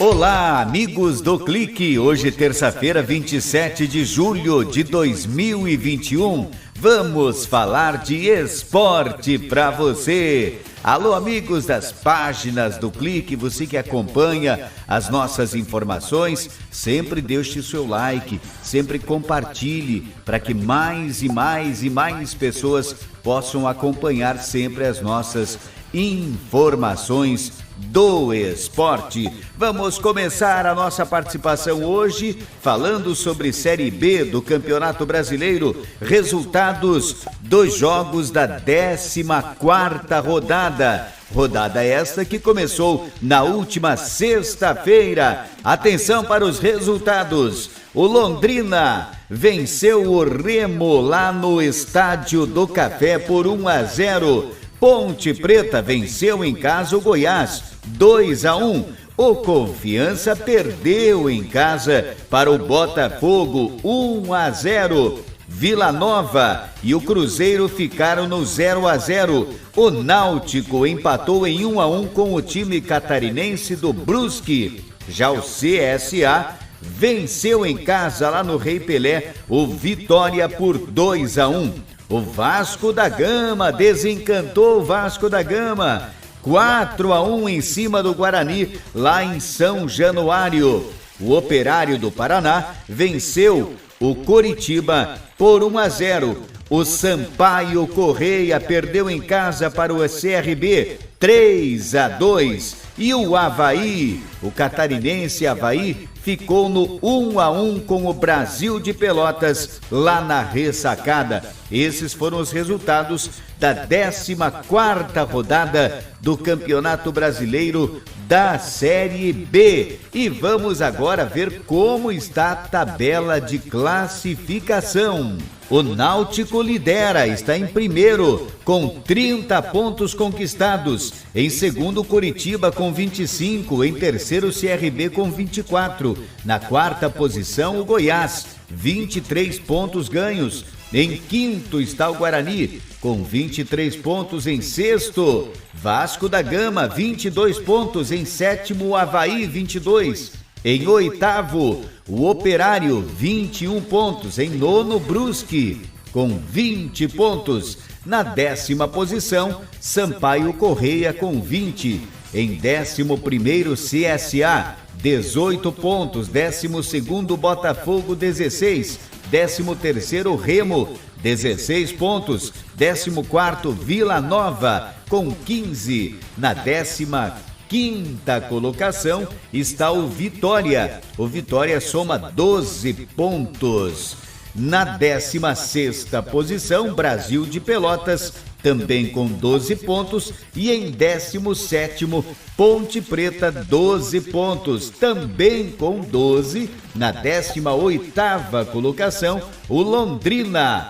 Olá, amigos do Clique. Hoje, terça-feira, 27 de julho de 2021. Vamos falar de esporte para você. Alô, amigos das páginas do Clique, você que acompanha as nossas informações, sempre deixe o seu like, sempre compartilhe para que mais e mais pessoas possam acompanhar sempre as nossas informações do esporte. Vamos começar a nossa participação hoje falando sobre Série B do Campeonato Brasileiro, resultados dos jogos da 14ª rodada. Rodada esta que começou na última sexta-feira. Atenção para os resultados. O Londrina venceu o Remo lá no Estádio do Café por 1-0. Ponte Preta venceu em casa o Goiás, 2-1. O Confiança perdeu em casa para o Botafogo, 1-0. Vila Nova e o Cruzeiro ficaram no 0-0. O Náutico empatou em 1-1 com o time catarinense do Brusque. Já o CSA venceu em casa lá no Rei Pelé o Vitória por 2-1. O Vasco da Gama desencantou o Vasco da Gama, 4-1 em cima do Guarani, lá em São Januário. O Operário do Paraná venceu o Coritiba por 1-0. O Sampaio Correia perdeu em casa para o CRB, 3-2. E o Avaí, o catarinense Avaí, ficou no 1-1 com o Brasil de Pelotas, lá na Ressacada. Esses foram os resultados da 14ª rodada do Campeonato Brasileiro da Série B. E vamos agora ver como está a tabela de classificação. O Náutico lidera, está em primeiro, com 30 pontos conquistados. Em segundo, Coritiba com 25. Em terceiro, CRB com 24. Na quarta posição, o Goiás, 23 pontos ganhos. Em quinto está o Guarani, com 23 pontos. Em sexto, Vasco da Gama, 22 pontos. Em sétimo, o Avaí, 22. Em oitavo, o Operário, 21 pontos. Em nono, Brusque, com 20 pontos. Na 10ª posição, Sampaio Correia, com 20. Em 11º, CSA, 18 pontos. 12º, Botafogo, 16. 13º, Remo, 16 pontos. 14º, Vila Nova, com 15. Na 15ª colocação está o Vitória. O Vitória soma 12 pontos. Na 16ª posição, Brasil de Pelotas, também com 12 pontos. E em 17º, Ponte Preta, 12 pontos, também com 12. Na 18ª colocação, o Londrina.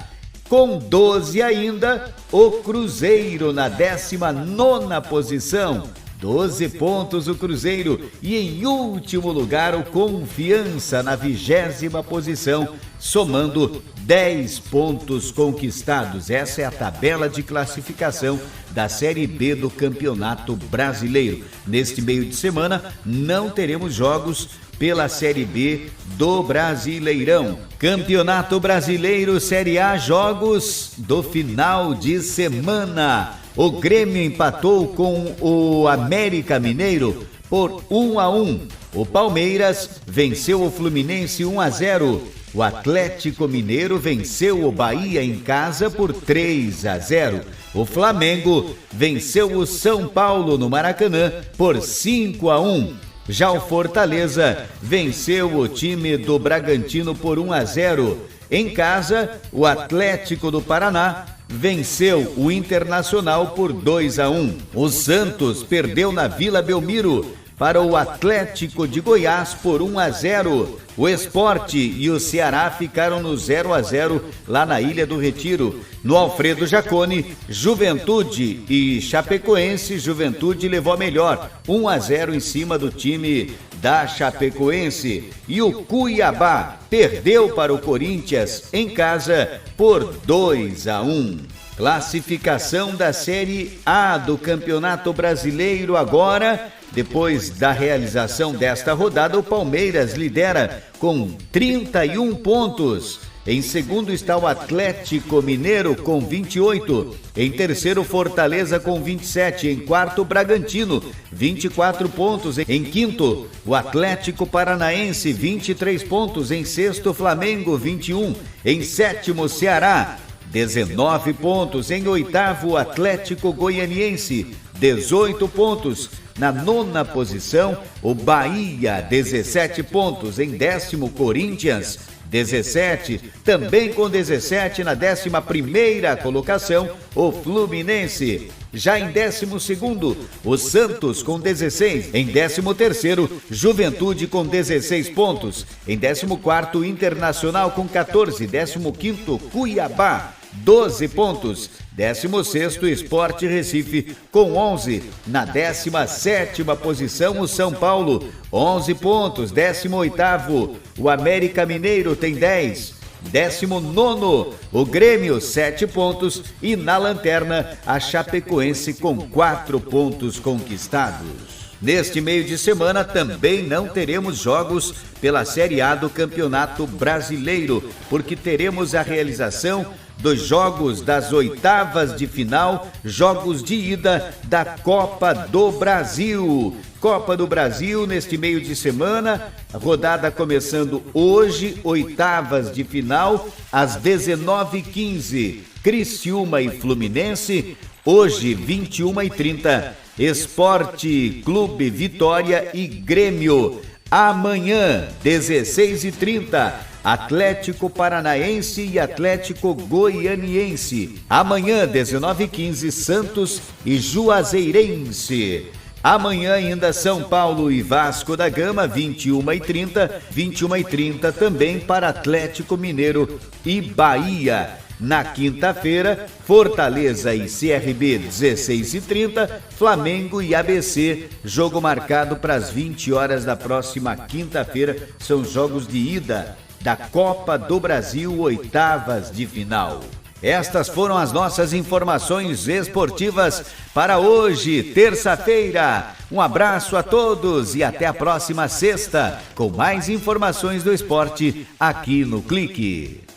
Com 12 ainda, o Cruzeiro na 19ª posição. 12 pontos o Cruzeiro. E em último lugar, o Confiança na 20ª posição, somando 10 pontos conquistados. Essa é a tabela de classificação da Série B do Campeonato Brasileiro. Neste meio de semana, não teremos jogos pela Série B do Brasileirão. Campeonato Brasileiro Série A, jogos do final de semana. O Grêmio empatou com o América Mineiro por 1-1. O Palmeiras venceu o Fluminense 1-0. O Atlético Mineiro venceu o Bahia em casa por 3-0. O Flamengo venceu o São Paulo no Maracanã por 5-1. Já o Fortaleza venceu o time do Bragantino por 1-0. Em casa, o Atlético do Paraná venceu o Internacional por 2-1. O Santos perdeu na Vila Belmiro para o Atlético de Goiás por 1-0. O Sport e o Ceará ficaram no 0-0 lá na Ilha do Retiro. No Alfredo Jaconi, Juventude e Chapecoense, Juventude levou a melhor, 1-0 em cima do time da Chapecoense. E o Cuiabá perdeu para o Corinthians em casa por 2-1. Classificação da Série A do Campeonato Brasileiro agora Depois da realização desta rodada, o Palmeiras lidera com 31 pontos. Em segundo está o Atlético Mineiro com 28. Em terceiro, Fortaleza com 27. Em quarto, Bragantino, 24 pontos. Em quinto, o Atlético Paranaense, 23 pontos. Em sexto, Flamengo, 21. Em sétimo, Ceará, 19 pontos. Em oitavo, Atlético Goianiense, 18 pontos. Na nona posição, o Bahia, 17 pontos. Em décimo, Corinthians, 17, também com 17 na 11ª colocação, o Fluminense. Já em 12º, o Santos com 16. Em 13º, Juventude com 16 pontos. Em 14º, Internacional com 14. 15º, Cuiabá, 12 pontos. 16º, Sport Recife com 11. Na 17ª posição, o São Paulo, 11 pontos. 18º, o América Mineiro tem 10. 19º, o Grêmio, 7 pontos. E na lanterna, a Chapecoense com 4 pontos conquistados. Neste meio de semana também não teremos jogos pela Série A do Campeonato Brasileiro, porque teremos a realização dos jogos das oitavas de final, jogos de ida da Copa do Brasil. Copa do Brasil neste meio de semana, rodada começando hoje, oitavas de final, às 19h15, Criciúma e Fluminense. Hoje, 21h30, Esporte Clube Vitória e Grêmio. Amanhã, 16h30, Atlético Paranaense e Atlético Goianiense. Amanhã, 19h15, Santos e Juazeirense. Amanhã ainda São Paulo e Vasco da Gama, 21h30. 21h30 também para Atlético Mineiro e Bahia. Na quinta-feira, Fortaleza e CRB, 16h30, Flamengo e ABC, jogo marcado para as 20 horas da próxima quinta-feira. São jogos de ida da Copa do Brasil, oitavas de final. Estas foram as nossas informações esportivas para hoje, terça-feira. Um abraço a todos e até a próxima sexta, com mais informações do esporte aqui no Clique.